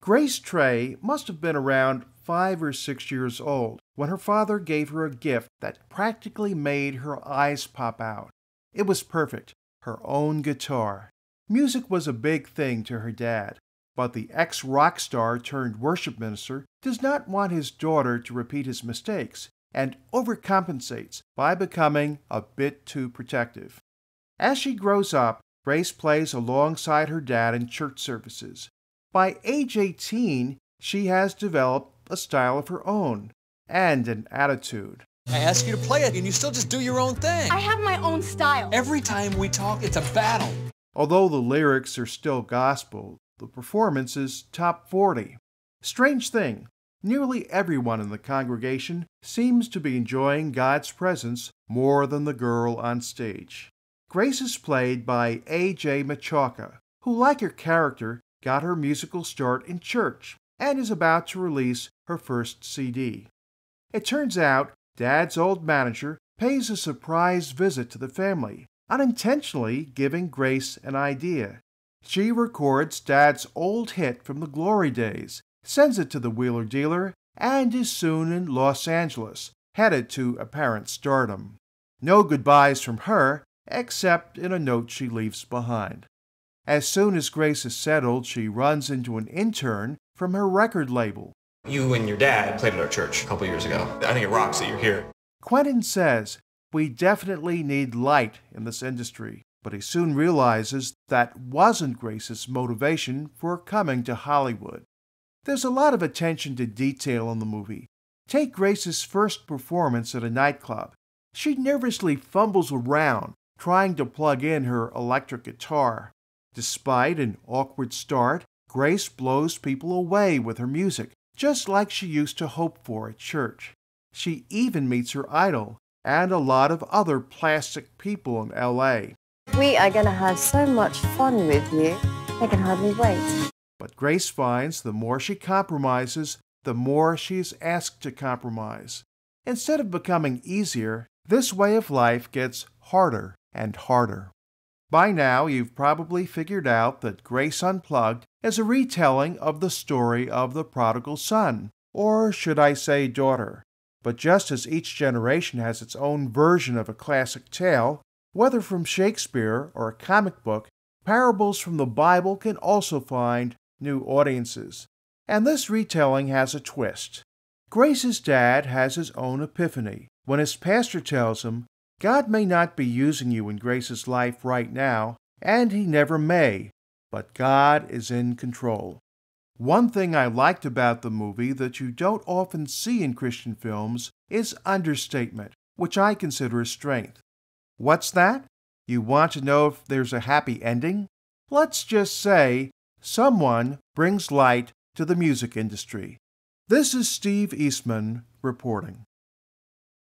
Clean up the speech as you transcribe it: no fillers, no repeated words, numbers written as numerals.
Grace Trey must have been around 5 or 6 years old when her father gave her a gift that practically made her eyes pop out. It was perfect, her own guitar. Music was a big thing to her dad, but the ex-rock star turned worship minister does not want his daughter to repeat his mistakes and overcompensates by becoming a bit too protective. As she grows up, Grace plays alongside her dad in church services. By age 18, she has developed a style of her own and an attitude. I ask you to play it, and you still just do your own thing. I have my own style. Every time we talk, it's a battle. Although the lyrics are still gospel, the performance is top 40. Strange thing, nearly everyone in the congregation seems to be enjoying God's presence more than the girl on stage. Grace is played by A.J. Machaca, who, like her character, got her musical start in church and is about to release her first CD. It turns out Dad's old manager pays a surprise visit to the family, unintentionally giving Grace an idea. She records Dad's old hit from the glory days, sends it to the wheeler dealer, and is soon in Los Angeles, headed to apparent stardom. No goodbyes from her, except in a note she leaves behind. As soon as Grace is settled, she runs into an intern from her record label. You and your dad played at our church a couple years ago. I think it rocks that you're here. Quentin says, "We definitely need light in this industry," but he soon realizes that wasn't Grace's motivation for coming to Hollywood. There's a lot of attention to detail in the movie. Take Grace's first performance at a nightclub. She nervously fumbles around, trying to plug in her electric guitar. Despite an awkward start, Grace blows people away with her music, just like she used to hope for at church. She even meets her idol and a lot of other plastic people in L.A. We are going to have so much fun with you. I can hardly wait. But Grace finds the more she compromises, the more she is asked to compromise. Instead of becoming easier, this way of life gets harder and harder. By now, you've probably figured out that Grace Unplugged is a retelling of the story of the prodigal son, or should I say daughter. But just as each generation has its own version of a classic tale, whether from Shakespeare or a comic book, parables from the Bible can also find new audiences. And this retelling has a twist. Grace's dad has his own epiphany when his pastor tells him, God may not be using you in Grace's life right now, and he never may, but God is in control. One thing I liked about the movie that you don't often see in Christian films is understatement, which I consider a strength. What's that? You want to know if there's a happy ending? Let's just say someone brings light to the music industry. This is Steve Eastman reporting.